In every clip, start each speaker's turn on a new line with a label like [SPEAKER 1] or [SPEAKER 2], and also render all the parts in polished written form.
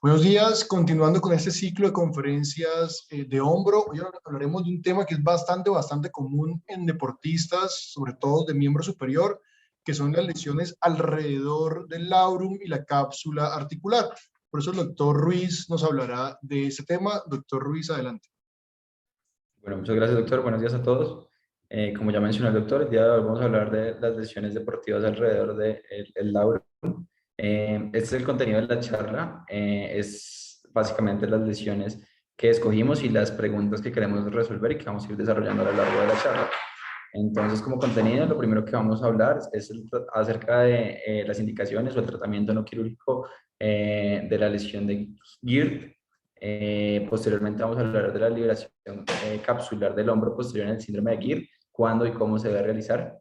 [SPEAKER 1] Buenos días, continuando con este ciclo de conferencias de hombro, hoy hablaremos de un tema que es bastante común en deportistas, sobre todo de miembro superior, que son las lesiones alrededor del labrum y la cápsula articular. Por eso el doctor Ruiz nos hablará de ese tema. Doctor Ruiz, adelante.
[SPEAKER 2] Bueno, muchas gracias, doctor. Buenos días a todos. Como ya mencionó el doctor, el día de hoy vamos a hablar de las lesiones deportivas alrededor del labrum. Este es el contenido de la charla. Es básicamente las lesiones que escogimos y las preguntas que queremos resolver y que vamos a ir desarrollando a lo largo de la charla. Entonces, como contenido, lo primero que vamos a hablar es acerca de las indicaciones o el tratamiento no quirúrgico de la lesión de GIRD. Posteriormente vamos a hablar de la liberación capsular del hombro posterior en el síndrome de GIRD, cuándo y cómo se debe realizar.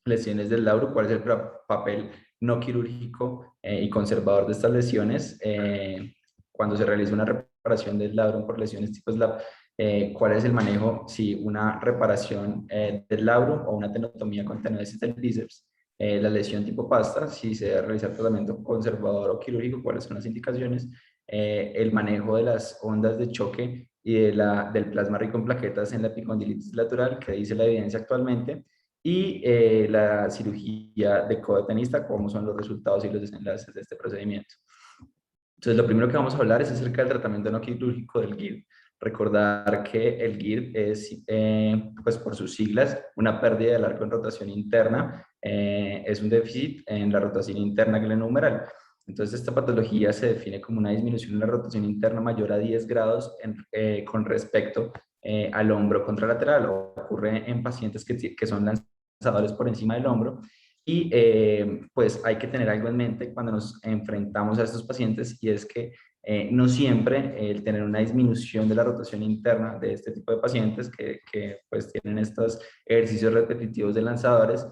[SPEAKER 2] Lesiones del labro, cuál es el papel no quirúrgico y conservador de estas lesiones. Cuando se realiza una reparación del labrum por lesiones tipo SLAP, cuál es el manejo si una reparación del labrum o una tenotomía con tenodesis del bíceps. La lesión tipo pasta, si se debe realizar tratamiento conservador o quirúrgico, cuáles son las indicaciones. El manejo de las ondas de choque y del plasma rico en plaquetas en la epicondilitis lateral, que dice la evidencia actualmente, y la cirugía de codo-tenista, cómo son los resultados y los desenlaces de este procedimiento. Entonces, lo primero que vamos a hablar es acerca del tratamiento no quirúrgico del GIRD. Recordar que el GIRD es, pues por sus siglas, una pérdida del arco en rotación interna, es un déficit en la rotación interna glenohumeral. Entonces, esta patología se define como una disminución en la rotación interna mayor a 10 grados con respecto al hombro contralateral. Ocurre en pacientes que son lanzadores por encima del hombro. Y pues hay que tener algo en mente cuando nos enfrentamos a estos pacientes, y es que no siempre el tener una disminución de la rotación interna de este tipo de pacientes que pues tienen estos ejercicios repetitivos de lanzadores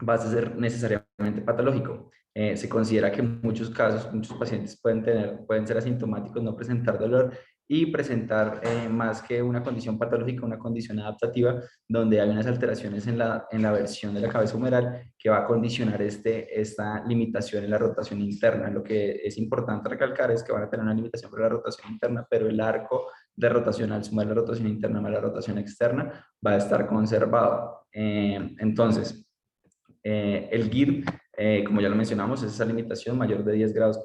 [SPEAKER 2] va a ser necesariamente patológico. Se considera que en muchos casos, muchos pacientes pueden ser asintomáticos, no presentar dolor y presentar más que una condición patológica, una condición adaptativa, donde hay unas alteraciones en la versión de la cabeza humeral que va a condicionar esta limitación en la rotación interna. Lo que es importante recalcar es que van a tener una limitación por la rotación interna, pero el arco de rotación al sumar la rotación interna más la rotación externa va a estar conservado. Entonces, el GIRD, como ya lo mencionamos, es esa limitación mayor de 10 grados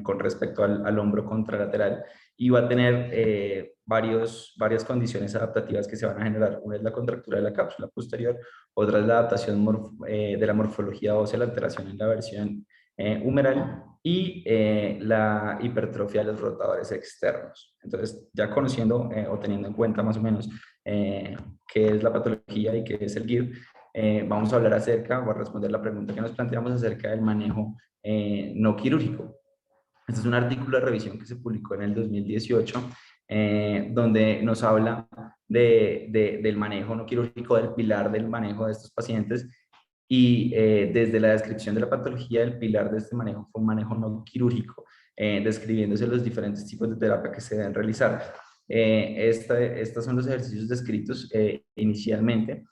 [SPEAKER 2] con respecto al hombro contralateral, y va a tener varias condiciones adaptativas que se van a generar. Una es la contractura de la cápsula posterior, otra es la adaptación de la morfología ósea, la alteración en la versión humeral, y la hipertrofia de los rotadores externos. Entonces, ya conociendo o teniendo en cuenta más o menos qué es la patología y qué es el GIRD, vamos a hablar acerca, o a responder la pregunta que nos planteamos acerca del manejo no quirúrgico. Este es un artículo de revisión que se publicó en el 2018, donde nos habla del manejo no quirúrgico, del pilar del manejo de estos pacientes, y desde la descripción de la patología, el pilar de este manejo fue un manejo no quirúrgico, describiéndose los diferentes tipos de terapia que se deben realizar. Estos son los ejercicios descritos inicialmente,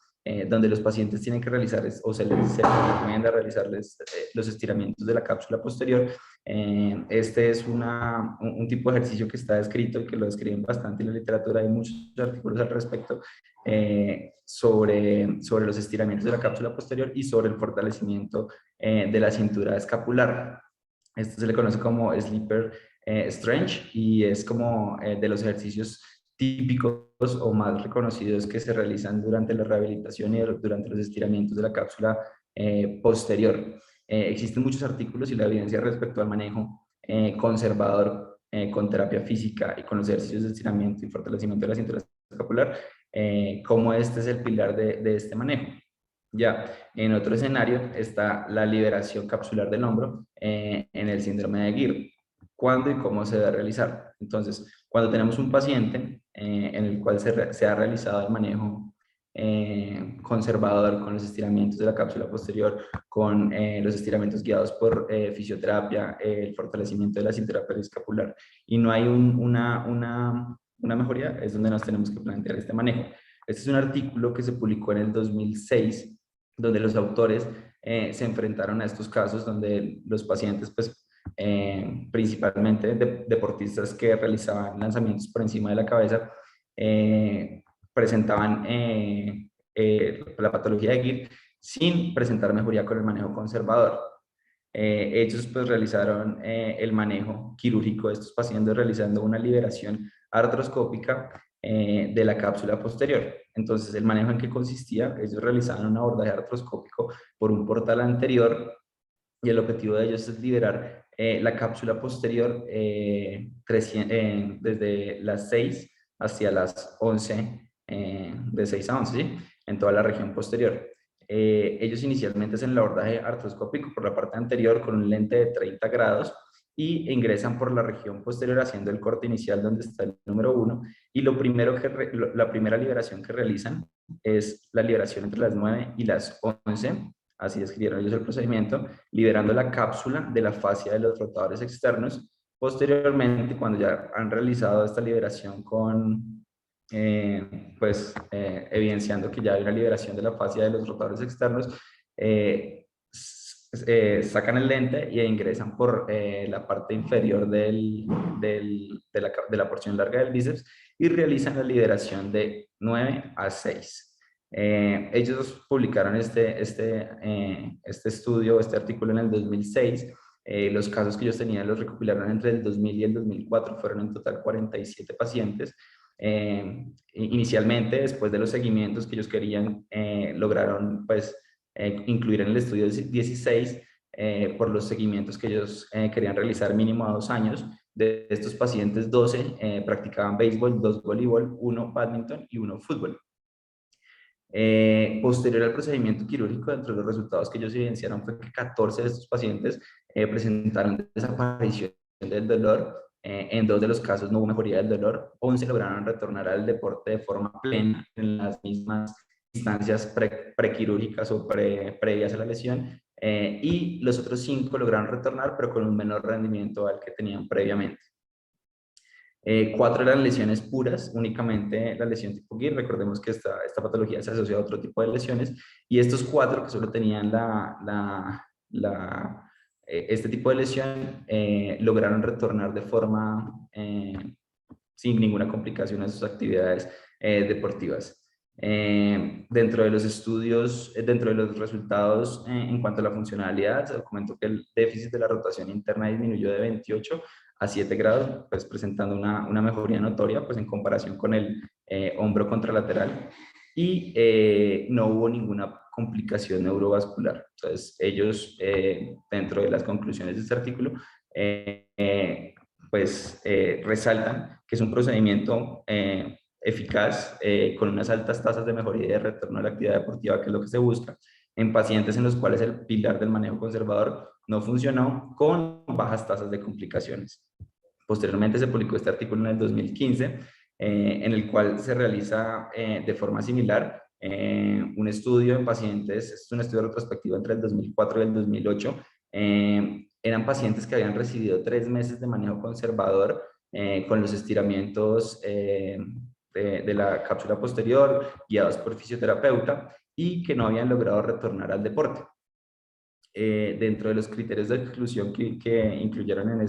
[SPEAKER 2] donde los pacientes tienen que realizar o se les recomienda realizarles los estiramientos de la cápsula posterior. Este es un tipo de ejercicio que está descrito y que lo describen bastante en la literatura. Hay muchos artículos al respecto sobre los estiramientos de la cápsula posterior y sobre el fortalecimiento de la cintura escapular. Esto se le conoce como sleeper stretch, y es como de los ejercicios típicos o más reconocidos que se realizan durante la rehabilitación y durante los estiramientos de la cápsula posterior. Existen muchos artículos y la evidencia respecto al manejo conservador con terapia física y con los ejercicios de estiramiento y fortalecimiento de la cintura escapular, como este es el pilar de este manejo. Ya, en otro escenario está la liberación capsular del hombro en el síndrome de GIRD. ¿Cuándo y cómo se debe realizar? Entonces, cuando tenemos un paciente en el cual se ha realizado el manejo conservador con los estiramientos de la cápsula posterior, con los estiramientos guiados por fisioterapia, el fortalecimiento de la cintura periescapular, y no hay una mejoría, es donde nos tenemos que plantear este manejo. Este es un artículo que se publicó en el 2006, donde los autores se enfrentaron a estos casos donde los pacientes pues, principalmente deportistas que realizaban lanzamientos por encima de la cabeza, presentaban la patología de Gil sin presentar mejoría con el manejo conservador. Ellos pues realizaron el manejo quirúrgico de estos pacientes realizando una liberación artroscópica de la cápsula posterior. Entonces, el manejo en qué consistía, ellos realizaban un abordaje artroscópico por un portal anterior y el objetivo de ellos es liberar la cápsula posterior desde las 6 hacia las 11, de 6 a 11, ¿sí? En toda la región posterior. Ellos inicialmente hacen el abordaje artroscópico por la parte anterior con un lente de 30 grados y ingresan por la región posterior haciendo el corte inicial donde está el número 1 y la primera liberación que realizan es la liberación entre las 9 y las 11, así describieron ellos el procedimiento, liberando la cápsula de la fascia de los rotadores externos. Posteriormente, cuando ya han realizado esta liberación evidenciando que ya hay una liberación de la fascia de los rotadores externos, sacan el lente e ingresan por la parte inferior de la porción larga del bíceps y realizan la liberación de 9 a 6. Ellos publicaron este estudio, este artículo en el 2006. Los casos que ellos tenían los recopilaron entre el 2000 y el 2004, fueron en total 47 pacientes. Inicialmente, después de los seguimientos que ellos querían, lograron pues incluir en el estudio 16 por los seguimientos que ellos querían realizar mínimo a 2 años. De estos pacientes, 12 practicaban béisbol, 2 voleibol, 1 badminton y 1 fútbol. Posterior al procedimiento quirúrgico, dentro de los resultados que ellos evidenciaron fue que 14 de estos pacientes presentaron desaparición del dolor. En 2 de los casos no hubo mejoría del dolor. 11 lograron retornar al deporte de forma plena en las mismas instancias prequirúrgicas o previas a la lesión. Y los otros 5 lograron retornar, pero con un menor rendimiento al que tenían previamente. 4 eran lesiones puras, únicamente la lesión tipo Gil. Recordemos que esta patología se asocia a otro tipo de lesiones, y estos 4 que solo tenían este tipo de lesión lograron retornar de forma sin ninguna complicación a sus actividades deportivas. Dentro de los estudios, dentro de los resultados en cuanto a la funcionalidad, se documentó que el déficit de la rotación interna disminuyó de 28 a 7 grados, pues presentando una mejoría notoria pues en comparación con el hombro contralateral, y no hubo ninguna complicación neurovascular. Entonces ellos, dentro de las conclusiones de este artículo, resaltan que es un procedimiento eficaz, con unas altas tasas de mejoría y de retorno a la actividad deportiva, que es lo que se busca, en pacientes en los cuales el pilar del manejo conservador no funcionó, con bajas tasas de complicaciones. Posteriormente se publicó este artículo en el 2015, en el cual se realiza de forma similar un estudio en pacientes. Es un estudio retrospectivo entre el 2004 y el 2008. Eran pacientes que habían recibido 3 meses de manejo conservador con los estiramientos de la cápsula posterior, guiados por fisioterapeuta, y que no habían logrado retornar al deporte. Dentro de los criterios de exclusión que incluyeron en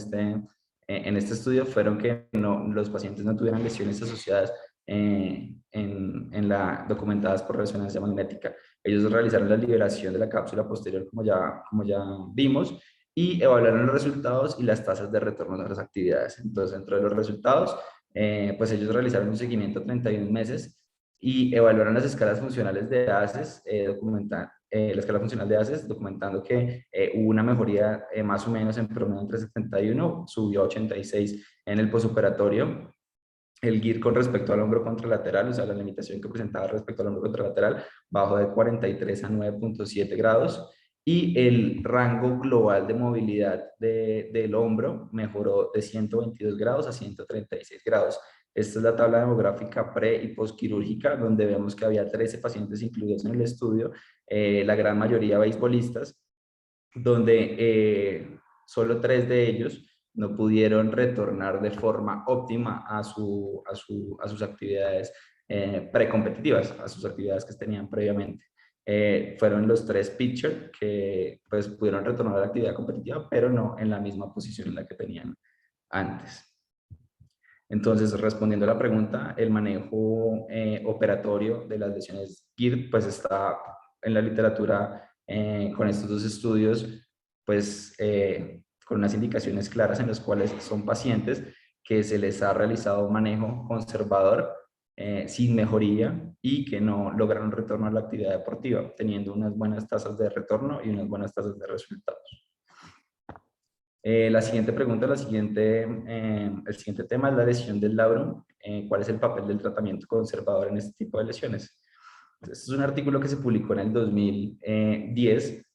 [SPEAKER 2] este estudio fueron que los pacientes no tuvieran lesiones asociadas documentadas por resonancia magnética. Ellos realizaron la liberación de la cápsula posterior, como ya vimos, y evaluaron los resultados y las tasas de retorno de las actividades. Entonces, dentro de los resultados, pues ellos realizaron un seguimiento a 31 meses y evaluaron las escalas funcionales de ACES, la escala funcional de ACES, documentando que hubo una mejoría más o menos en promedio entre 71, subió a 86 en el posoperatorio. El GIR con respecto al hombro contralateral, o sea, la limitación que presentaba respecto al hombro contralateral, bajó de 43 a 9.7 grados, y el rango global de movilidad del hombro mejoró de 122 grados a 136 grados. Esta es la tabla demográfica pre- y postquirúrgica, donde vemos que había 13 pacientes incluidos en el estudio, la gran mayoría beisbolistas, donde solo 3 de ellos no pudieron retornar de forma óptima a sus actividades precompetitivas, a sus actividades que tenían previamente. fueron los 3 pitchers que pues, pudieron retornar a la actividad competitiva, pero no en la misma posición en la que tenían antes. Entonces, respondiendo a la pregunta, el manejo operatorio de las lesiones GIRD pues está en la literatura con estos 2 estudios, pues con unas indicaciones claras en las cuales son pacientes que se les ha realizado un manejo conservador sin mejoría y que no lograron retorno a la actividad deportiva, teniendo unas buenas tasas de retorno y unas buenas tasas de resultados. La siguiente pregunta, el siguiente tema es la lesión del labrum. ¿Cuál es el papel del tratamiento conservador en este tipo de lesiones? Este es un artículo que se publicó en el 2010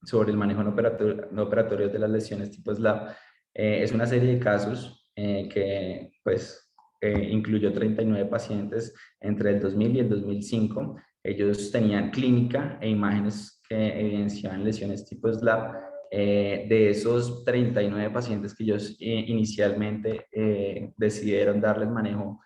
[SPEAKER 2] sobre el manejo no operatorio de las lesiones tipo SLAP. Es una serie de casos que pues, incluyó 39 pacientes entre el 2000 y el 2005. Ellos tenían clínica e imágenes que evidenciaban lesiones tipo SLAP. De esos 39 pacientes que ellos inicialmente decidieron darles manejo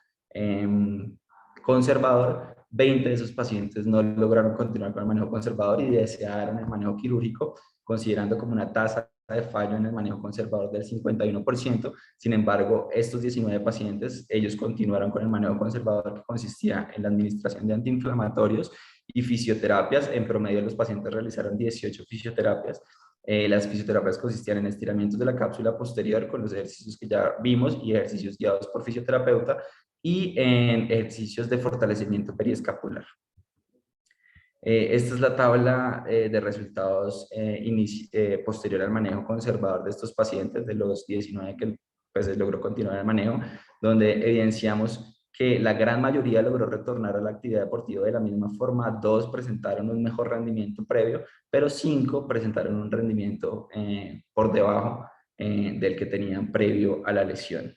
[SPEAKER 2] conservador, 20 de esos pacientes no lograron continuar con el manejo conservador y desearon el manejo quirúrgico, considerando como una tasa de fallo en el manejo conservador del 51%. Sin embargo, estos 19 pacientes, ellos continuaron con el manejo conservador, que consistía en la administración de antiinflamatorios y fisioterapias. En promedio, los pacientes realizaron 18 fisioterapias. Las fisioterapias consistían en estiramientos de la cápsula posterior con los ejercicios que ya vimos y ejercicios guiados por fisioterapeuta, y en ejercicios de fortalecimiento periescapular. Esta es la tabla de resultados posterior al manejo conservador de estos pacientes, de los 19 que pues, logró continuar el manejo, donde evidenciamos que la gran mayoría logró retornar a la actividad deportiva de la misma forma. 2 presentaron un mejor rendimiento previo, pero 5 presentaron un rendimiento por debajo del que tenían previo a la lesión.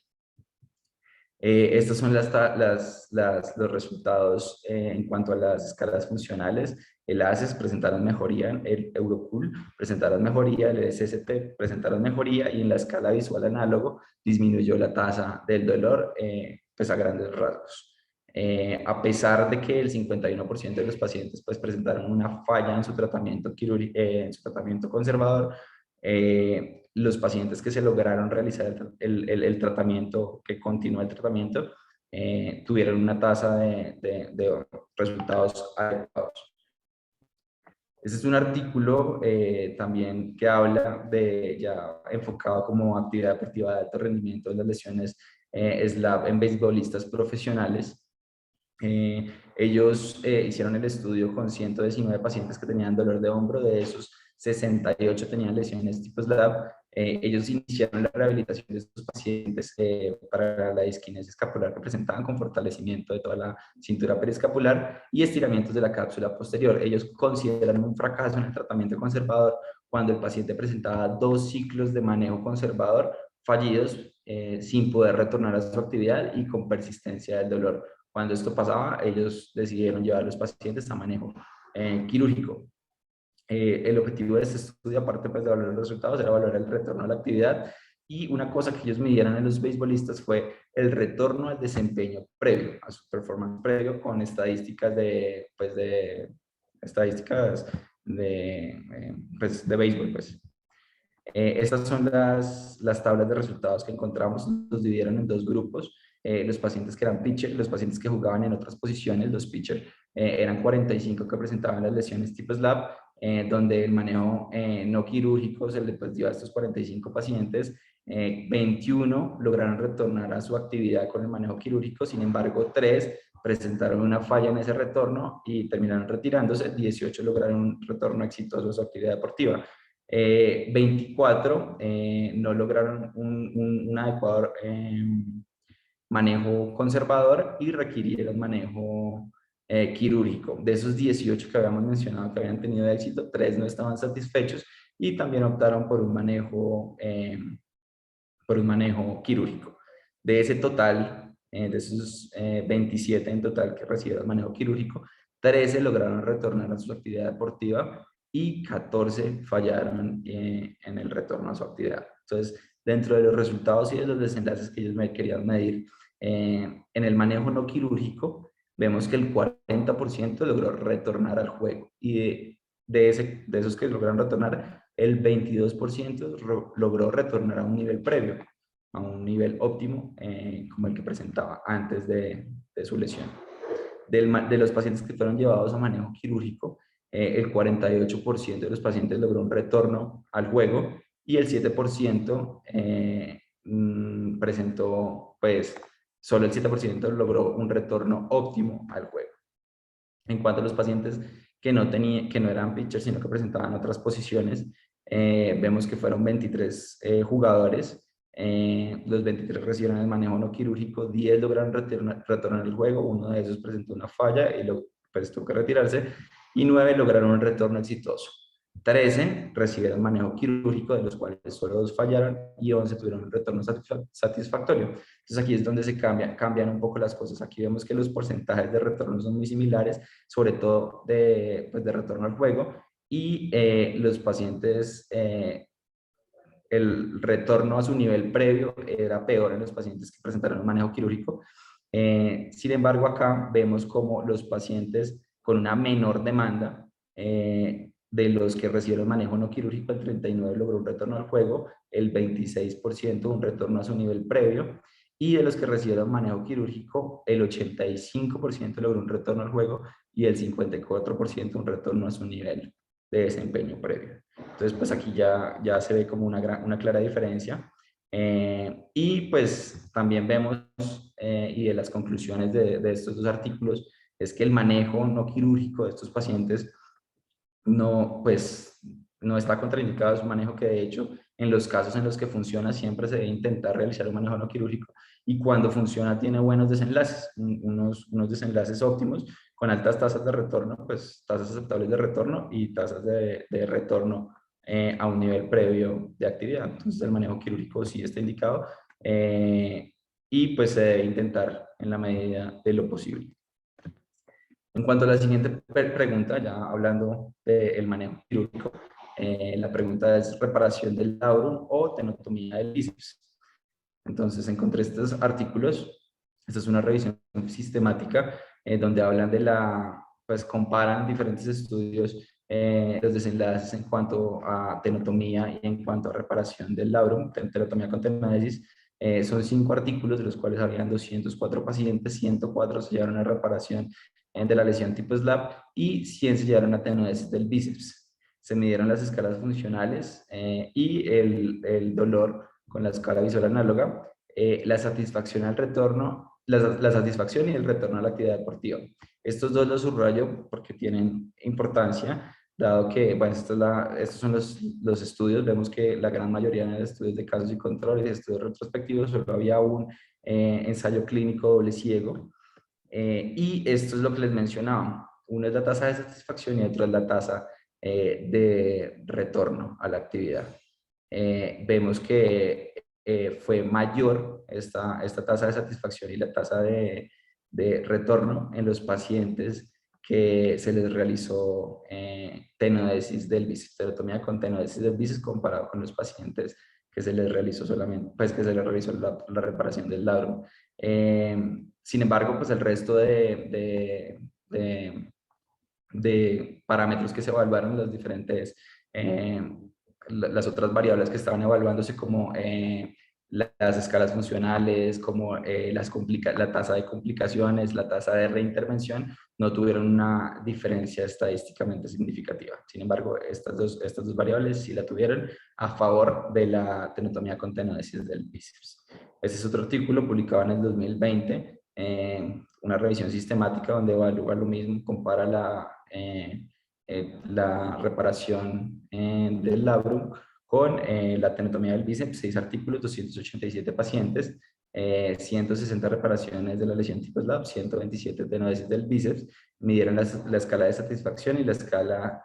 [SPEAKER 2] Estos son los resultados en cuanto a las escalas funcionales. El ACES presentaron mejoría, el Eurocool presentaron mejoría, el SST presentaron mejoría, y en la escala visual análogo disminuyó la tasa del dolor pues a grandes rasgos. A pesar de que el 51% de los pacientes pues, presentaron una falla en su tratamiento, en su tratamiento conservador, los pacientes que se lograron realizar el tratamiento, que continúa el tratamiento, tuvieron una tasa de resultados adecuados. Este es un artículo también que habla de, ya enfocado como actividad deportiva de alto rendimiento, de las lesiones SLAP en beisbolistas profesionales. Ellos hicieron el estudio con 119 pacientes que tenían dolor de hombro. De esos, 68 tenían lesiones tipo SLAP. Ellos iniciaron la rehabilitación de estos pacientes para la disquinesia escapular que presentaban, con fortalecimiento de toda la cintura periescapular y estiramientos de la cápsula posterior. Ellos consideraron un fracaso en el tratamiento conservador cuando el paciente presentaba 2 ciclos de manejo conservador fallidos, sin poder retornar a su actividad y con persistencia del dolor. Cuando esto pasaba, ellos decidieron llevar a los pacientes a manejo quirúrgico. El objetivo de este estudio, aparte pues, de valorar los resultados, era valorar el retorno a la actividad, y una cosa que ellos midieron en los beisbolistas fue el retorno al desempeño previo, a su performance previo, con estadísticas de béisbol. Pues. Estas son las tablas de resultados que encontramos. Los dividieron en 2 grupos. Los pacientes que eran pitcher, los pacientes que jugaban en otras posiciones, los pitchers, eran 45 que presentaban las lesiones tipo SLAP, donde el manejo no quirúrgico se le pues, dio a estos 45 pacientes. 21 lograron retornar a su actividad con el manejo quirúrgico. Sin embargo, 3 presentaron una falla en ese retorno y terminaron retirándose. 18 lograron un retorno exitoso a su actividad deportiva. 24 no lograron un adecuado manejo conservador y requirieron manejo quirúrgico. De esos 18 que habíamos mencionado que habían tenido éxito, 3 no estaban satisfechos y también optaron por un manejo quirúrgico. De ese total, de esos 27 en total que recibieron manejo quirúrgico, 13 lograron retornar a su actividad deportiva y 14 fallaron en el retorno a su actividad. Entonces, dentro de los resultados y de los desenlaces que ellos me querían medir, en el manejo no quirúrgico, vemos que el 40% logró retornar al juego y de esos que lograron retornar, el 22% logró retornar a un nivel previo, a un nivel óptimo como el que presentaba antes de su lesión. De los pacientes que fueron llevados a manejo quirúrgico, el 48% de los pacientes logró un retorno al juego y el 7% presentó, pues, solo el 7% logró un retorno óptimo al juego. En cuanto a los pacientes que no eran pitchers, sino que presentaban otras posiciones, vemos que fueron 23 jugadores. Los 23 recibieron el manejo no quirúrgico, 10 lograron retornar al juego, uno de esos presentó una falla y pues tuvo que retirarse, y 9 lograron un retorno exitoso. 13 recibieron manejo quirúrgico, de los cuales solo 2 fallaron, y 11 tuvieron un retorno satisfactorio. Entonces aquí es donde cambian un poco las cosas. Aquí vemos que los porcentajes de retorno son muy similares, sobre todo pues de retorno al juego, y los pacientes, el retorno a su nivel previo era peor en los pacientes que presentaron un manejo quirúrgico. Sin embargo, acá vemos como los pacientes con una menor demanda, de los que recibieron manejo no quirúrgico, el 39% logró un retorno al juego, el 26% un retorno a su nivel previo, y de los que recibieron manejo quirúrgico, el 85% logró un retorno al juego y el 54% un retorno a su nivel de desempeño previo. Entonces, pues aquí ya se ve como una clara diferencia. Y pues también vemos, y de las conclusiones de estos dos artículos, es que el manejo no quirúrgico de estos pacientes no, pues, no está contraindicado, es un manejo que de hecho en los casos en los que funciona siempre se debe intentar realizar un manejo no quirúrgico, y cuando funciona tiene buenos desenlaces, unos desenlaces óptimos con altas tasas de retorno, pues tasas aceptables de retorno y tasas de retorno a un nivel previo de actividad. Entonces el manejo quirúrgico sí está indicado, y pues se debe intentar en la medida de lo posible. En cuanto a la siguiente pregunta, ya hablando del manejo quirúrgico, la pregunta es reparación del labrum o tenotomía del bíceps. Entonces encontré estos artículos. Esta es una revisión sistemática donde hablan pues comparan diferentes estudios, los desenlaces en cuanto a tenotomía y en cuanto a reparación del labrum, tenotomía con tenodesis. Son 5 artículos, de los cuales habían 204 pacientes, 104 se llevaron a reparación de la lesión tipo SLAP y 100 se llevaron a tenodesis del bíceps. Se midieron las escalas funcionales y el dolor con la escala visual análoga, la satisfacción al retorno, la satisfacción y el retorno a la actividad deportiva. Estos dos los subrayo porque tienen importancia, dado que, bueno, estos son los estudios. Vemos que la gran mayoría de estudios de casos y controles, estudios retrospectivos, solo había un ensayo clínico doble ciego, y esto es lo que les mencionaba. Uno es la tasa de satisfacción y otro es la tasa de retorno a la actividad. Vemos que fue mayor esta tasa de satisfacción y la tasa de retorno en los pacientes que se les realizó tenodesis del bíceps, tenotomía con tenodesis del bíceps, comparado con los pacientes que se les realizó solamente, pues que se les realizó la reparación del labrum. Sin embargo, pues el resto de parámetros que se evaluaron, los diferentes, las otras variables que estaban evaluándose, como las escalas funcionales, como la tasa de complicaciones, la tasa de reintervención, no tuvieron una diferencia estadísticamente significativa. Sin embargo, estas dos variables sí la tuvieron a favor de la tenotomía con tenodesis del bíceps. Este es otro artículo publicado en el 2020, una revisión sistemática donde evalúa lo mismo, compara la reparación del labrum con la tenotomía del bíceps, 6 artículos, 287 pacientes, 160 reparaciones de la lesión tipo SLAP, 127 tenodesis del bíceps, midieron la escala de satisfacción y la escala,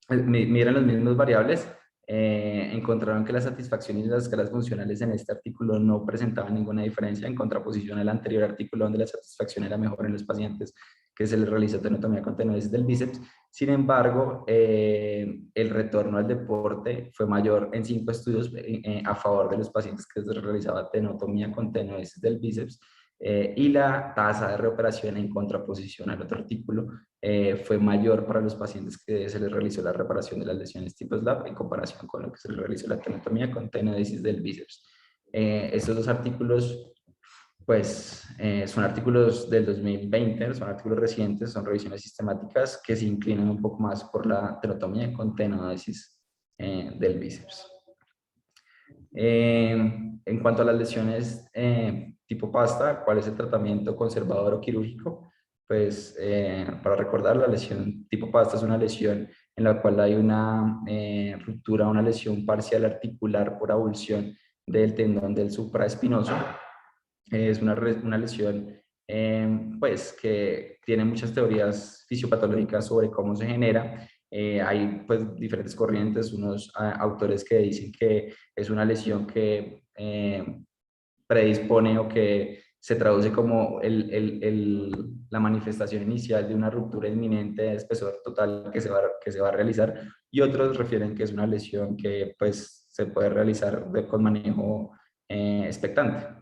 [SPEAKER 2] midieron las mismas variables. Encontraron que la satisfacción y las escalas funcionales en este artículo no presentaban ninguna diferencia, en contraposición al anterior artículo donde la satisfacción era mejor en los pacientes que se les realizó tenotomía con tenodesis del bíceps. Sin embargo, el retorno al deporte fue mayor en 5 estudios a favor de los pacientes que se les realizaba tenotomía con tenodesis del bíceps, y la tasa de reoperación en contraposición al otro artículo fue mayor para los pacientes que se les realizó la reparación de las lesiones tipo SLAP en comparación con lo que se les realizó la tenotomía con tenodesis del bíceps. Estos dos artículos pues son artículos del 2020, son artículos recientes, son revisiones sistemáticas que se inclinan un poco más por la tenotomía con tenodesis del bíceps. En cuanto a las lesiones tipo pasta, ¿cuál es el tratamiento conservador o quirúrgico? Pues para recordar, la lesión tipo pasta es una lesión en la cual hay una ruptura, una lesión parcial articular por avulsión del tendón del supraespinoso. Es una lesión pues, que tiene muchas teorías fisiopatológicas sobre cómo se genera. Hay pues, diferentes corrientes, unos autores que dicen que es una lesión que predispone o que se traduce como la manifestación inicial de una ruptura inminente de espesor total que se va a realizar, y otros refieren que es una lesión que pues, se puede realizar con manejo expectante.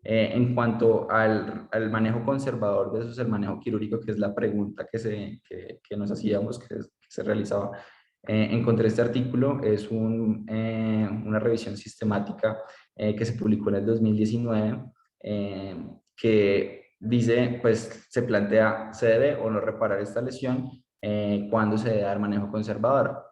[SPEAKER 2] En cuanto al manejo conservador de eso, es el manejo quirúrgico, que es la pregunta que nos hacíamos, que se realizaba. Encontré este artículo, es una revisión sistemática que se publicó en el 2019, que dice, pues se plantea, ¿se debe o no reparar esta lesión? ¿Cuándo se debe dar manejo conservador?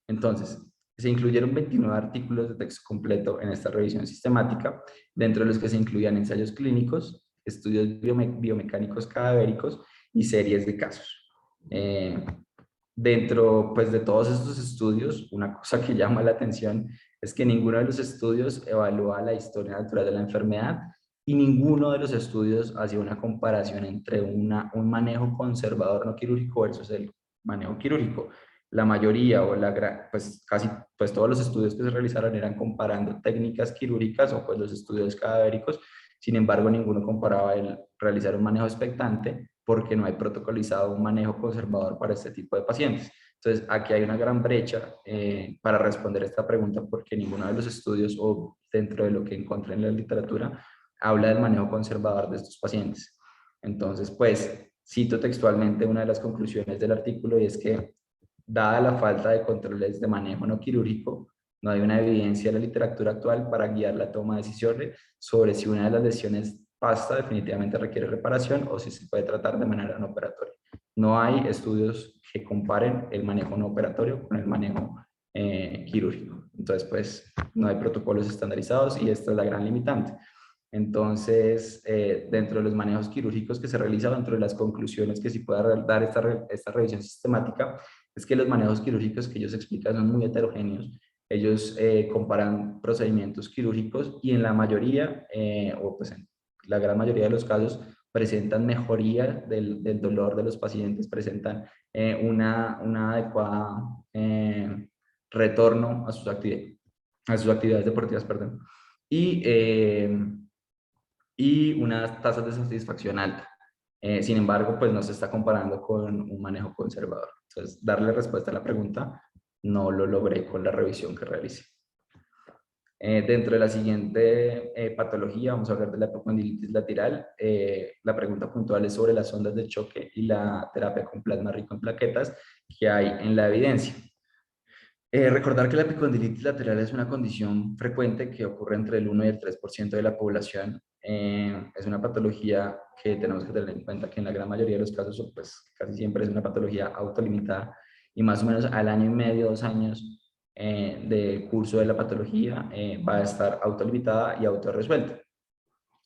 [SPEAKER 2] Entonces, se incluyeron 29 artículos de texto completo en esta revisión sistemática, dentro de los que se incluían ensayos clínicos, estudios biomecánicos cadavéricos y series de casos. Dentro pues, de todos estos estudios, una cosa que llama la atención es que ninguno de los estudios evalúa la historia natural de la enfermedad y ninguno de los estudios hacía una comparación entre un manejo conservador no quirúrgico versus el manejo quirúrgico. La mayoría o pues casi pues todos los estudios que se realizaron eran comparando técnicas quirúrgicas o pues los estudios cadavéricos. Sin embargo, ninguno comparaba el realizar un manejo expectante porque no hay protocolizado un manejo conservador para este tipo de pacientes. Entonces, aquí hay una gran brecha para responder esta pregunta, porque ninguno de los estudios o dentro de lo que encontré en la literatura habla del manejo conservador de estos pacientes. Entonces, pues, cito textualmente una de las conclusiones del artículo, y es que, dada la falta de controles de manejo no quirúrgico, no hay una evidencia en la literatura actual para guiar la toma de decisiones sobre si una de las lesiones pasta definitivamente requiere reparación o si se puede tratar de manera no operatoria. No hay estudios que comparen el manejo no operatorio con el manejo quirúrgico. Entonces, pues, no hay protocolos estandarizados y esta es la gran limitante. Entonces, dentro de los manejos quirúrgicos que se realizan, dentro de las conclusiones que sí pueda dar esta revisión sistemática, es que los manejos quirúrgicos que ellos explican son muy heterogéneos. Ellos comparan procedimientos quirúrgicos y en la mayoría, o pues en la gran mayoría de los casos, presentan mejoría del dolor de los pacientes, presentan una adecuada retorno a sus actividades deportivas, perdón, y unas tasas de satisfacción alta. Sin embargo, pues no se está comparando con un manejo conservador. Entonces, darle respuesta a la pregunta no lo logré con la revisión que realicé. Dentro de la siguiente patología, vamos a hablar de la epicondilitis lateral. La pregunta puntual es sobre las ondas de choque y la terapia con plasma rico en plaquetas que hay en la evidencia. Recordar que la epicondilitis lateral es una condición frecuente que ocurre entre el 1 y el 3% de la población. Es una patología que tenemos que tener en cuenta que en la gran mayoría de los casos, pues casi siempre es una patología autolimitada, y más o menos al año y medio, 2 años de curso de la patología va a estar autolimitada y autorresuelta.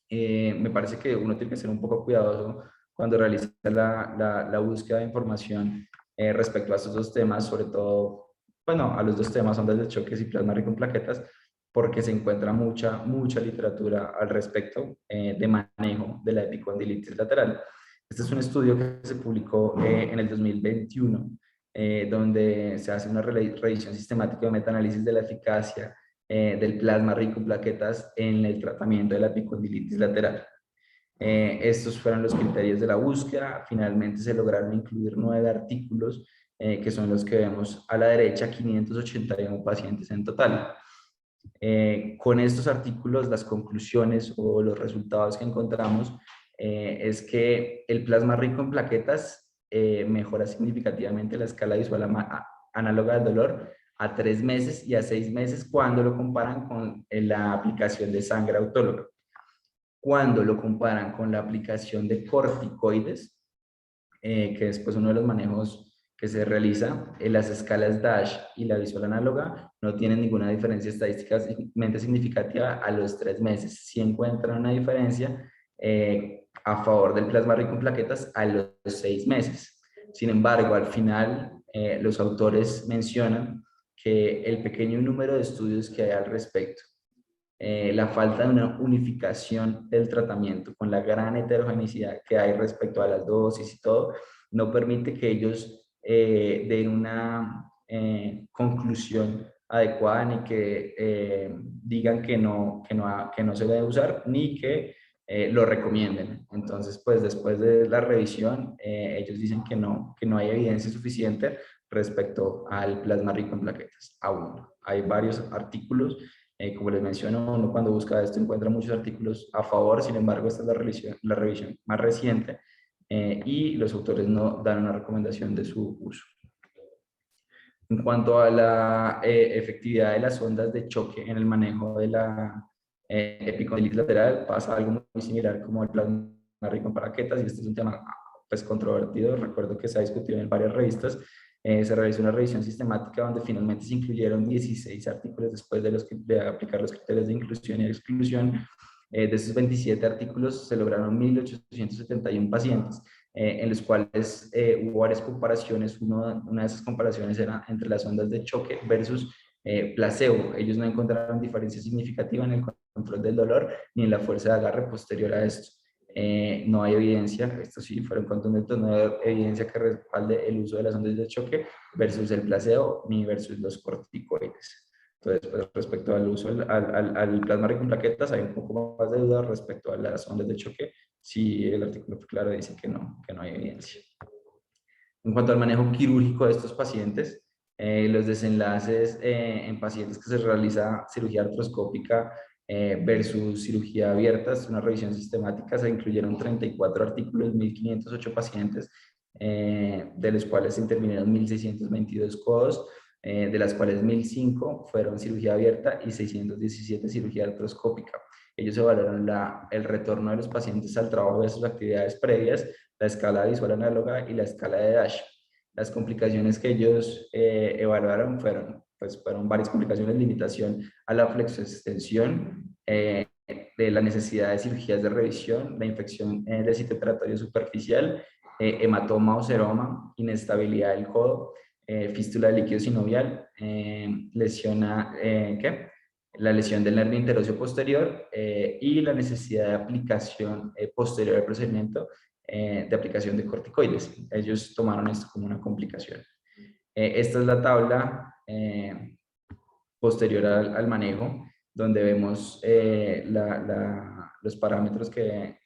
[SPEAKER 2] Me parece que uno tiene que ser un poco cuidadoso cuando realiza la búsqueda de información respecto a estos dos temas, sobre todo, bueno, a los dos temas, ondas de choques y plasma rico en plaquetas, porque se encuentra mucha literatura al respecto de manejo de la epicondilitis lateral. Este es un estudio que se publicó en el 2021, donde se hace una revisión sistemática de metaanálisis de la eficacia del plasma rico en plaquetas en el tratamiento de la epicondilitis lateral. Estos fueron los criterios de la búsqueda. Finalmente se lograron incluir 9 artículos, que son los que vemos a la derecha, 581 pacientes en total. Con estos artículos, las conclusiones o los resultados que encontramos es que el plasma rico en plaquetas mejora significativamente la escala visual análoga del dolor a 3 meses y a 6 meses cuando lo comparan con la aplicación de sangre autóloga. Cuando lo comparan con la aplicación de corticoides, que es pues uno de los manejos que se realiza, las escalas DASH y la visual análoga no tienen ninguna diferencia estadísticamente significativa a los 3 meses. Sí encuentran una diferencia a favor del plasma rico en plaquetas a los 6 meses. Sin embargo, al final, los autores mencionan que el pequeño número de estudios que hay al respecto, la falta de una unificación del tratamiento con la gran heterogeneidad que hay respecto a las dosis y todo, no permite que ellos den una conclusión adecuada ni que digan que no se debe usar ni que lo recomienden. Entonces, pues después de la revisión, ellos dicen que no hay evidencia suficiente respecto al plasma rico en plaquetas. Aún hay varios artículos como les menciono, uno cuando busca esto encuentra muchos artículos a favor, sin embargo, esta es la revisión más reciente y los autores no dan una recomendación de su uso. En cuanto a la efectividad de las ondas de choque en el manejo de la epicondylitis lateral, pasa algo muy similar como el plasma rico en plaquetas, y este es un tema pues controvertido. Recuerdo que se ha discutido en varias revistas. Se realizó una revisión sistemática donde finalmente se incluyeron 16 artículos después de aplicar los criterios de inclusión y exclusión. De esos 27 artículos se lograron 1.871 pacientes, en los cuales hubo varias comparaciones. Una de esas comparaciones era entre las ondas de choque versus placebo. Ellos no encontraron diferencia significativa en el control del dolor ni en la fuerza de agarre posterior a esto. No hay evidencia, esto sí fueron contundentes, no hay evidencia que respalde el uso de las ondas de choque versus el placebo ni versus los corticoides. Entonces, pues, respecto al uso al plasma rico en plaquetas, hay un poco más de duda respecto a las ondas de choque. Sí, el artículo claro dice que no hay evidencia. En cuanto al manejo quirúrgico de estos pacientes, los desenlaces en pacientes que se realiza cirugía artroscópica versus cirugía abierta, es una revisión sistemática, se incluyeron 34 artículos, 1.508 pacientes, de los cuales se intervinieron 1.622 codos, de las cuales 1.005 fueron cirugía abierta y 617 cirugía artroscópica. Ellos evaluaron el retorno de los pacientes al trabajo de sus actividades previas, la escala visual análoga y la escala de DASH. Las complicaciones que ellos evaluaron fueron varias complicaciones: limitación a la flexoextensión, de la necesidad de cirugías de revisión, la infección del sitio operatorio superficial, hematoma o seroma, inestabilidad del codo, fístula del líquido sinovial, la lesión del nervio interóseo posterior y la necesidad de aplicación posterior al procedimiento de aplicación de corticoides. Ellos tomaron esto como una complicación. Esta es la tabla posterior al manejo, donde vemos los parámetros que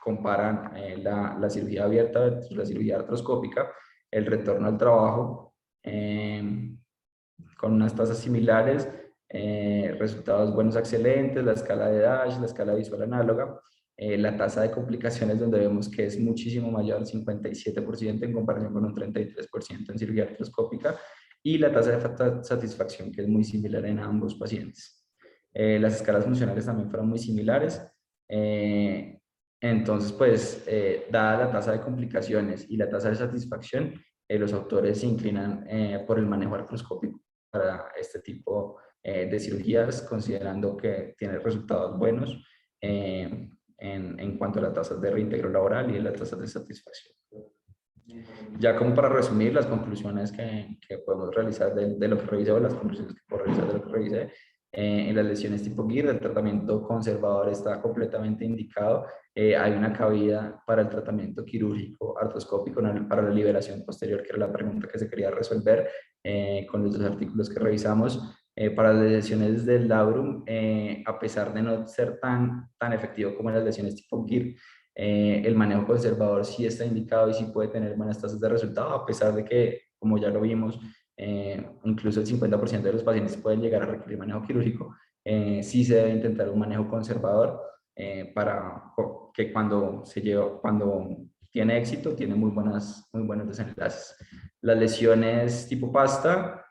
[SPEAKER 2] comparan la cirugía abierta versus la cirugía artroscópica, el retorno al trabajo con unas tasas similares, resultados buenos a excelentes, la escala de DASH, la escala visual análoga, la tasa de complicaciones donde vemos que es muchísimo mayor, 57% en comparación con un 33% en cirugía artroscópica, y la tasa de satisfacción que es muy similar en ambos pacientes. Las escalas funcionales también fueron muy similares. Entonces, pues, dada la tasa de complicaciones y la tasa de satisfacción, los autores se inclinan por el manejo artroscópico para este tipo de cirugías, considerando que tiene resultados buenos en cuanto a las tasas de reintegro laboral y las tasas de satisfacción. Ya como para resumir las conclusiones que podemos realizar de lo que revisé, o las conclusiones que puedo realizar de lo que revisé, en las lesiones tipo GIR, el tratamiento conservador está completamente indicado. Hay una cabida para el tratamiento quirúrgico artroscópico para la liberación posterior, que era la pregunta que se quería resolver con los dos artículos que revisamos. Para las lesiones del labrum, a pesar de no ser tan efectivo como en las lesiones tipo GIR, el manejo conservador sí está indicado y sí puede tener buenas tasas de resultado, a pesar de que, como ya lo vimos, incluso el 50% de los pacientes pueden llegar a requerir manejo quirúrgico. sí se debe intentar un manejo conservador que cuando tiene éxito, tiene muy buenos desenlaces. Las lesiones tipo pasta,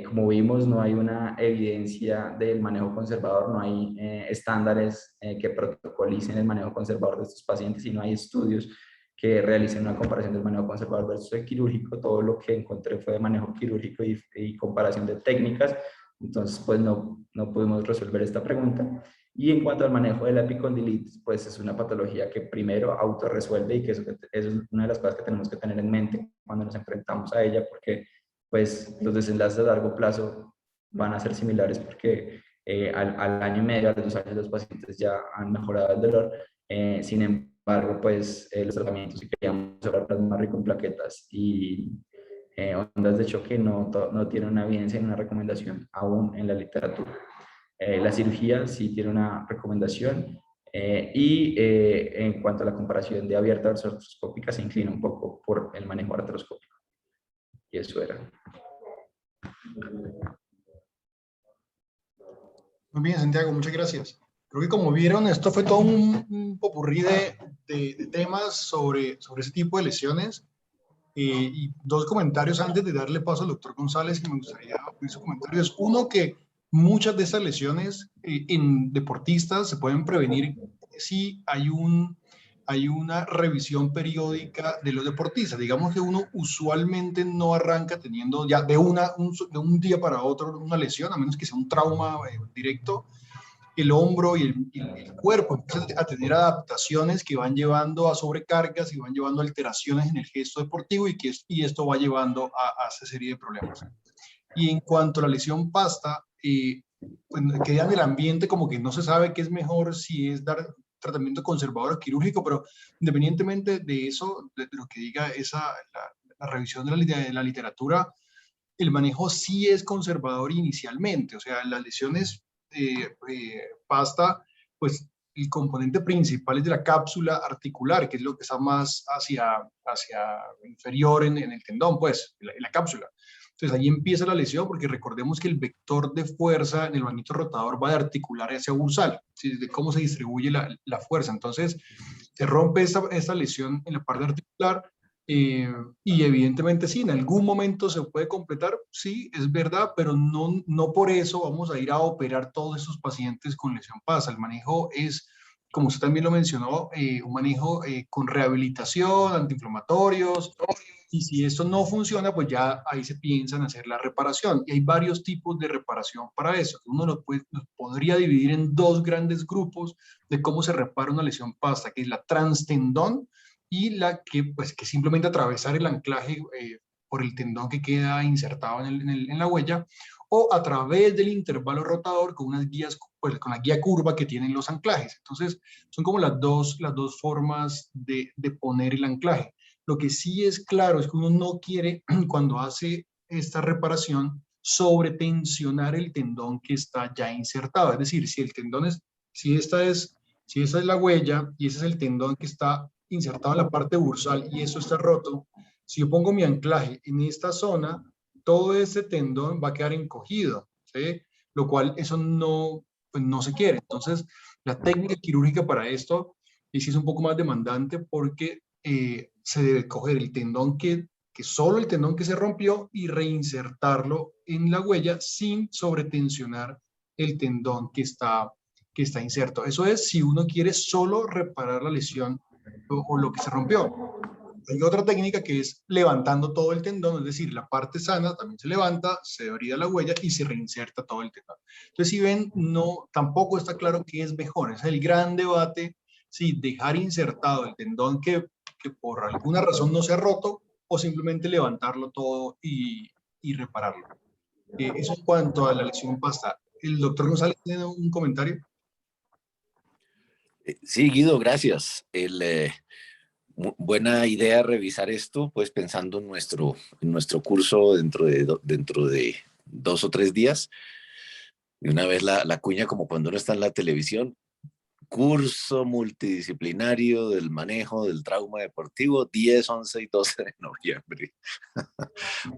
[SPEAKER 2] como vimos, no hay una evidencia del manejo conservador, no hay estándares que protocolicen el manejo conservador de estos pacientes y no hay estudios que realicen una comparación del manejo conservador versus el quirúrgico. Todo lo que encontré fue de manejo quirúrgico y comparación de técnicas. Entonces, pues no pudimos resolver esta pregunta. Y en cuanto al manejo de la epicondilitis, pues es una patología que primero autorresuelve y que eso es una de las cosas que tenemos que tener en mente cuando nos enfrentamos a ella, porque pues los desenlaces a largo plazo van a ser similares porque al año y medio, a los 2 años, los pacientes ya han mejorado el dolor. Sin embargo, pues los tratamientos que queríamos hablar plasma rico en plaquetas y ondas de choque no tienen una evidencia ni una recomendación aún en la literatura. La cirugía sí tiene una recomendación en cuanto a la comparación de abierta versus artroscópica se inclina un poco por el manejo artroscópico. Y eso era.
[SPEAKER 1] Muy bien, Santiago, muchas gracias. Creo que como vieron, esto fue todo un popurrí de temas sobre ese tipo de lesiones. Y dos comentarios antes de darle paso al doctor González que me gustaría oír sus comentarios. Uno, que muchas de esas lesiones en deportistas se pueden prevenir si hay una revisión periódica de los deportistas. Digamos que uno usualmente no arranca teniendo ya de un día para otro una lesión, a menos que sea un trauma directo. El hombro y el cuerpo empiezan a tener adaptaciones que van llevando a sobrecargas y van llevando a alteraciones en el gesto deportivo y esto va llevando a esa serie de problemas. Y en cuanto a la lesión pasta, pues queda en el ambiente como que no se sabe qué es mejor, si es dar tratamiento conservador o quirúrgico, pero independientemente de eso, de lo que diga la revisión de la literatura, el manejo sí es conservador inicialmente, o sea, las lesiones pasta, pues el componente principal es de la cápsula articular, que es lo que está más hacia inferior en el tendón, pues, en la cápsula. Entonces ahí empieza la lesión, porque recordemos que el vector de fuerza en el manguito rotador va de articular hacia bursal, ¿sí? De cómo se distribuye la fuerza. Entonces se rompe esta lesión en la parte articular, y evidentemente sí, en algún momento se puede completar, sí, es verdad, pero no por eso vamos a ir a operar todos esos pacientes con lesión pasa. El manejo es, como usted también lo mencionó, un manejo con rehabilitación, antiinflamatorios, y si esto no funciona, pues ya ahí se piensa en hacer la reparación. Y hay varios tipos de reparación para eso. Uno nos podría dividir en dos grandes grupos de cómo se repara una lesión pasta, que es la transtendón, y la pues, que simplemente atravesar el anclaje por el tendón que queda insertado en la huella, o a través del intervalo rotador con unas guías, pues, con la guía curva que tienen los anclajes. Entonces, son como las dos formas de poner el anclaje. Lo que sí es claro es que uno no quiere, cuando hace esta reparación, sobretensionar el tendón que está ya insertado. Es decir, si el tendón es, si esta es, si esa es la huella y ese es el tendón que está insertado en la parte bursal y eso está roto, si yo pongo mi anclaje en esta zona, todo ese tendón va a quedar encogido, ¿sí? Lo cual eso no, pues no se quiere. Entonces, la técnica quirúrgica para esto sí es un poco más demandante, porque se debe coger el tendón que solo el tendón que se rompió y reinsertarlo en la huella sin sobretensionar el tendón que está inserto. Eso es si uno quiere solo reparar la lesión o lo que se rompió. Hay otra técnica que es levantando todo el tendón, es decir, la parte sana también se levanta, se brida la huella y se reinserta todo el tendón. Entonces, si ven, no, tampoco está claro qué es mejor. Es el gran debate, si dejar insertado el tendón que por alguna razón no se ha roto, o simplemente levantarlo todo y repararlo. Eso en cuanto a la lesión pasta. ¿El doctor González tiene un comentario?
[SPEAKER 3] Sí, Guido, gracias. Buena idea revisar esto, pues pensando en nuestro curso dentro de 2 o 3 días. Y una vez la cuña, como cuando uno está en la televisión, curso multidisciplinario del manejo del trauma deportivo, 10, 11 y 12 de noviembre.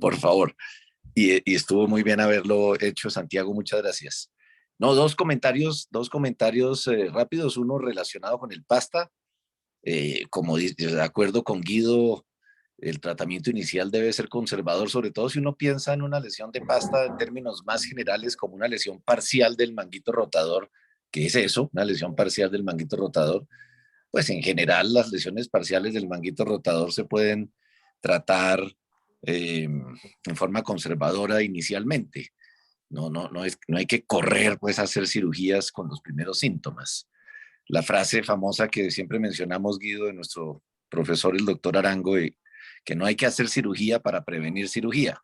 [SPEAKER 3] Por favor. Y estuvo muy bien haberlo hecho, Santiago, muchas gracias. No, dos comentarios rápidos, uno relacionado con el pasta. Como de acuerdo con Guido, el tratamiento inicial debe ser conservador, sobre todo si uno piensa en una lesión de pasta en términos más generales como una lesión parcial del manguito rotador, que es eso, una lesión parcial del manguito rotador. Pues en general las lesiones parciales del manguito rotador se pueden tratar en forma conservadora inicialmente. No hay que correr pues a hacer cirugías con los primeros síntomas. La frase famosa que siempre mencionamos, Guido, de nuestro profesor, el doctor Arango, que no hay que hacer cirugía para prevenir cirugía.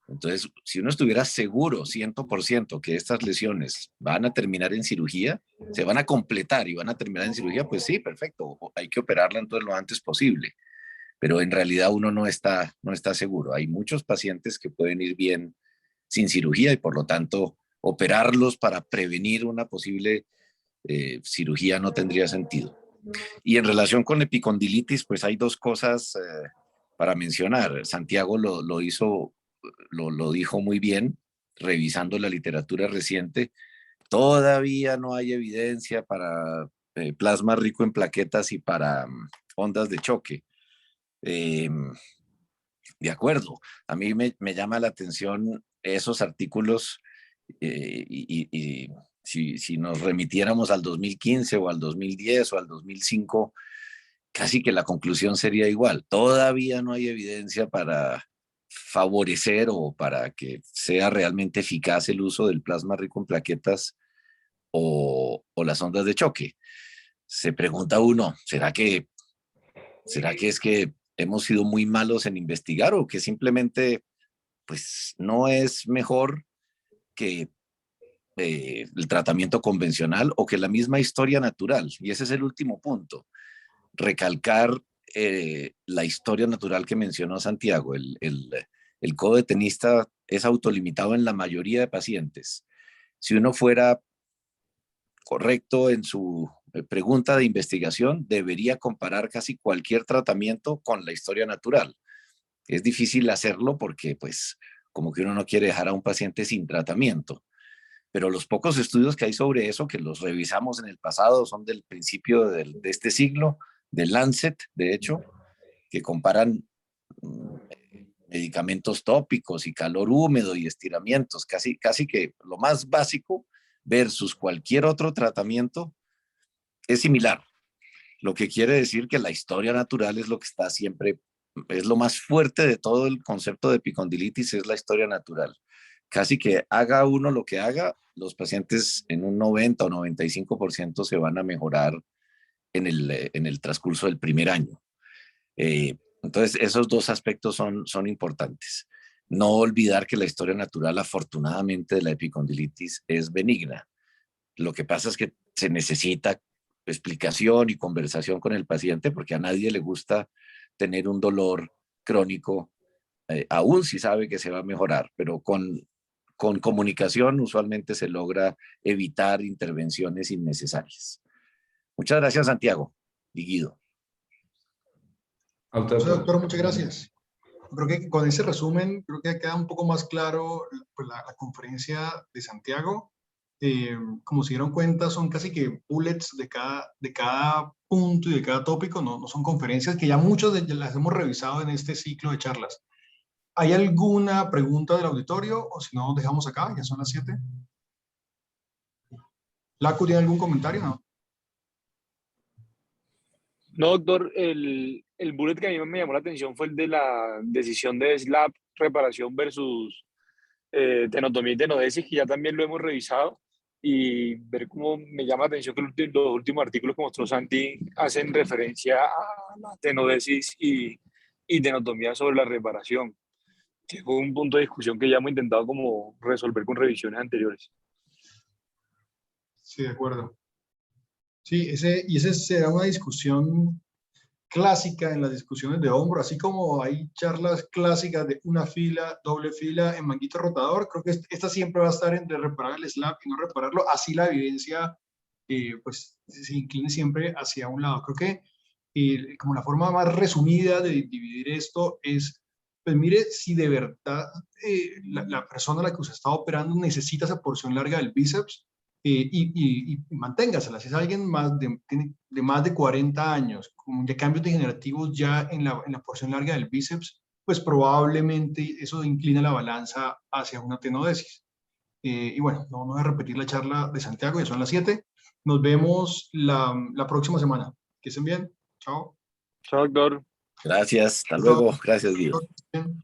[SPEAKER 3] Entonces, si uno estuviera seguro 100% que estas lesiones van a terminar en cirugía, se van a completar y van a terminar en cirugía, pues sí, perfecto, hay que operarla entonces lo antes posible. Pero en realidad uno no está seguro. Hay muchos pacientes que pueden ir bien sin cirugía y por lo tanto operarlos para prevenir una posible cirugía no tendría sentido. Y en relación con epicondilitis, pues hay dos cosas para mencionar. Santiago lo hizo, lo dijo muy bien, revisando la literatura reciente. Todavía no hay evidencia para plasma rico en plaquetas y para ondas de choque. De acuerdo, a mí me llama la atención esos artículos y si nos remitiéramos al 2015 o al 2010 o al 2005, casi que la conclusión sería igual. Todavía no hay evidencia para favorecer o para que sea realmente eficaz el uso del plasma rico en plaquetas o las ondas de choque. Se pregunta uno, ¿será que es que hemos sido muy malos en investigar o que simplemente pues no es mejor que el tratamiento convencional o que la misma historia natural? Y ese es el último punto. Recalcar la historia natural que mencionó Santiago. El codo de tenista es autolimitado en la mayoría de pacientes. Si uno fuera correcto en su pregunta de investigación, debería comparar casi cualquier tratamiento con la historia natural. Es difícil hacerlo porque, pues, como que uno no quiere dejar a un paciente sin tratamiento. Pero los pocos estudios que hay sobre eso, que los revisamos en el pasado, son del principio de este siglo, del Lancet, de hecho, que comparan medicamentos tópicos y calor húmedo y estiramientos, casi que lo más básico versus cualquier otro tratamiento es similar. Lo que quiere decir que la historia natural es lo que está siempre, es lo más fuerte de todo el concepto de epicondilitis, es la historia natural. Casi que haga uno lo que haga, los pacientes en un 90 o 95% se van a mejorar en el transcurso del primer año. Entonces, esos dos aspectos son importantes. No olvidar que la historia natural, afortunadamente, de la epicondilitis es benigna. Lo que pasa es que se necesita explicación y conversación con el paciente porque a nadie le gusta tener un dolor crónico, aún si sabe que se va a mejorar, pero con comunicación usualmente se logra evitar intervenciones innecesarias. Muchas gracias, Santiago y Guido.
[SPEAKER 1] Doctor, muchas gracias. Creo que con ese resumen, creo que queda un poco más claro pues, la conferencia de Santiago. Como se dieron cuenta, son casi que bullets de cada punto y de cada tópico, no son conferencias que ya muchas de las hemos revisado en este ciclo de charlas. ¿Hay alguna pregunta del auditorio? O si no, dejamos acá, ya son las 7. ¿Lacu tiene algún comentario? No.
[SPEAKER 4] No, doctor, el bullet que a mí me llamó la atención fue el de la decisión de SLAP, reparación versus tenotomía y tenodesis, que ya también lo hemos revisado, y ver cómo me llama la atención que los últimos artículos que mostró Santi hacen referencia a la tenodesis y tenotomía sobre la reparación, que fue un punto de discusión que ya hemos intentado como resolver con revisiones anteriores.
[SPEAKER 1] Sí, de acuerdo. Sí, ese será una discusión clásica en las discusiones de hombro, así como hay charlas clásicas de una fila, doble fila en manguito rotador. Creo que esta siempre va a estar entre reparar el slap y no repararlo, así la evidencia pues se incline siempre hacia un lado. Creo que como la forma más resumida de dividir esto es, pues mire, si de verdad la persona a la que usted está operando necesita esa porción larga del bíceps, y manténgasela. Si es alguien de más de 40 años, con ya cambios degenerativos ya en la porción larga del bíceps, pues probablemente eso inclina la balanza hacia una tenodesis. Y bueno, no vamos a repetir la charla de Santiago, ya son las 7. Nos vemos la próxima semana. Que estén bien. Chao.
[SPEAKER 4] Chao, doctor.
[SPEAKER 3] Gracias, hasta luego. Gracias, Guido.
[SPEAKER 1] Bien.